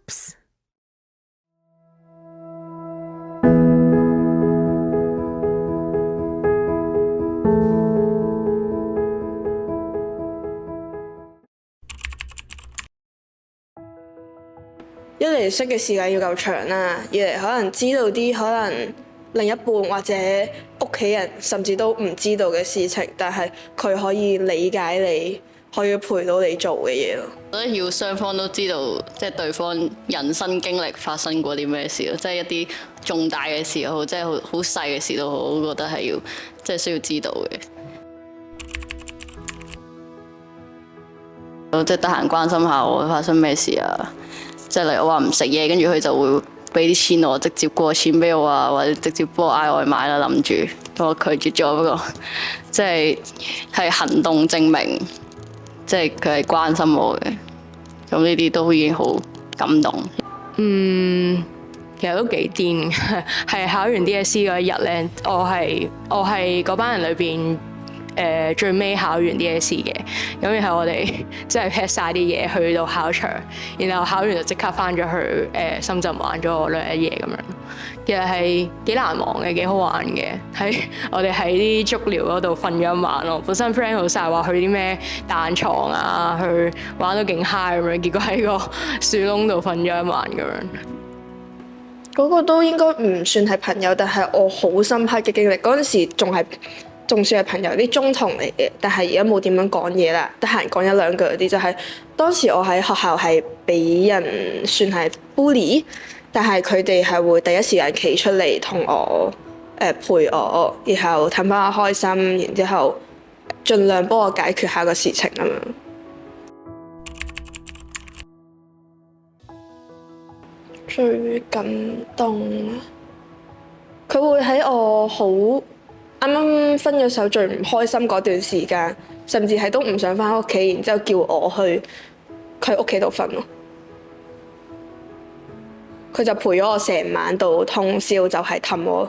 Oops。一嚟識嘅時間要夠長啦，二嚟可能知道啲可能另一半或者屋企人甚至都唔知道嘅事情，但係佢可以理解你，可以陪到你做嘅嘢咯。我覺得要雙方都知道，即係對方人生經歷發生過啲咩事咯，即係一啲重大嘅事又好，即係好細嘅事都好，我覺得係要即係需要知道嘅。即係得閒關心下我發生咩事啊！即係例如我話唔食嘢，跟住佢就會俾啲錢我，直接過錢俾我啊，或者直接幫我嗌外賣啦，諗住我拒絕咗，不過即係行動證明，即係佢係關心我嘅。咁呢啲都已經好感動。其實都幾癲，係考完 DSE 嗰一日咧，我係嗰班人裏邊。最尾考完 DSE 嘅，咁然後我哋即係 pack 曬啲嘢去到考場，然後考完就即刻翻咗去深圳玩咗兩日一夜咁樣。其實係幾難忘嘅，幾好玩嘅。我哋喺啲足療嗰度瞓咗一晚咯。本身 friend 好晒話去啲咩彈床啊，去玩到勁 high 咁樣，結果喺個樹窿度瞓咗一晚咁樣。嗰個都應該唔算係朋友，但係我好深刻嘅經歷。嗰陣時仲算係朋友，啲中同嚟嘅，但係而家冇點樣講嘢啦，得閒講一兩句嗰啲就係、當時我喺學校係俾人算係 bully，但係佢哋係會第一時間企出嚟同我陪我，然後氹返我開心，然之後盡量幫我解決下個事情咁樣。最感動啊！佢會喺我好啱啱分咗手最唔開心嗰段時間，甚至係都唔想返屋企，然之後叫我去佢屋企度瞓咯。佢就陪咗我成晚到通宵，就係氹我。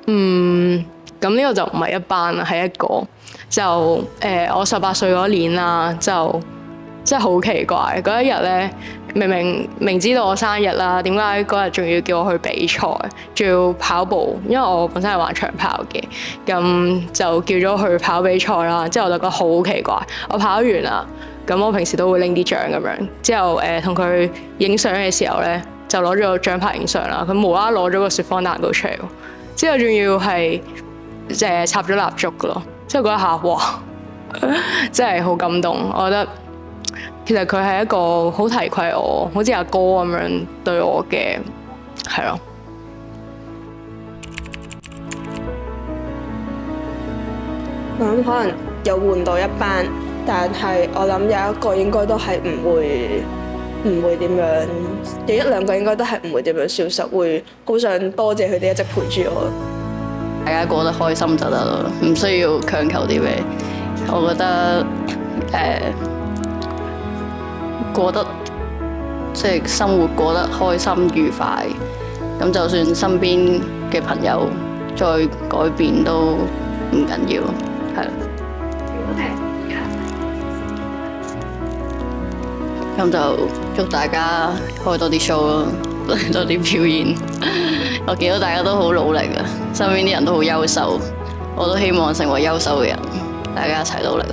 咁呢個就唔係一班啦，係一個就我18歲嗰年啦，就真係好奇怪嗰一日咧。明知道我生日啦，點解嗰日仲要叫我去比賽，仲要跑步？因為我本身係玩長跑嘅，咁就叫咗去跑比賽啦。之後我就覺得好奇怪，我跑完啦，咁我平時都會拎啲獎咁樣。之後同佢影相嘅時候咧，就攞咗個獎牌影相啦。佢無啦啦攞咗個雪芳蛋糕出嚟，之後仲要係插咗蠟燭噶咯。之後嗰一下，哇！真係好感動，我覺得。其實佢係一個好提攜我，好似阿哥咁樣對我嘅，係咯。我諗可能有換到一班，但係我諗有一個應該都係唔會點樣，有一兩個應該都係唔會點樣消失，會好想多謝佢哋一直陪住我。大家過得開心就得咯，唔需要強求啲咩。我覺得過得即係生活過得開心愉快，咁就算身邊嘅朋友再改變都唔緊要，係啦。咁就祝大家開多啲 show 咯，多啲表演。我見到大家都好努力啊，身邊啲人都好優秀，我都希望成為優秀嘅人，大家一齊努力。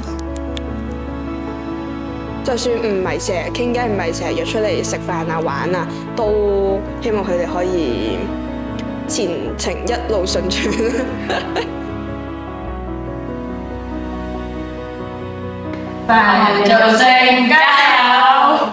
就算唔係成日傾偈，唔係成日約出嚟食飯啊玩啊，都希望佢哋可以前程一路順轉。扮做正加油！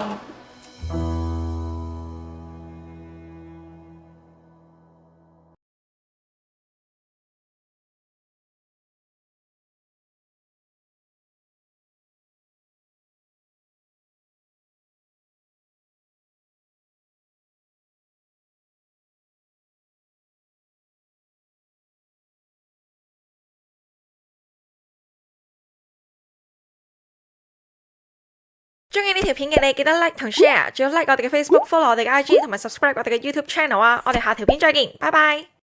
中意呢條片嘅你記得 like 同 share，仲要 like 我哋嘅 Facebook，follow 我哋嘅IG，同埋 subscribe 我哋嘅YouTube channel啊！我哋下條片再見，拜拜。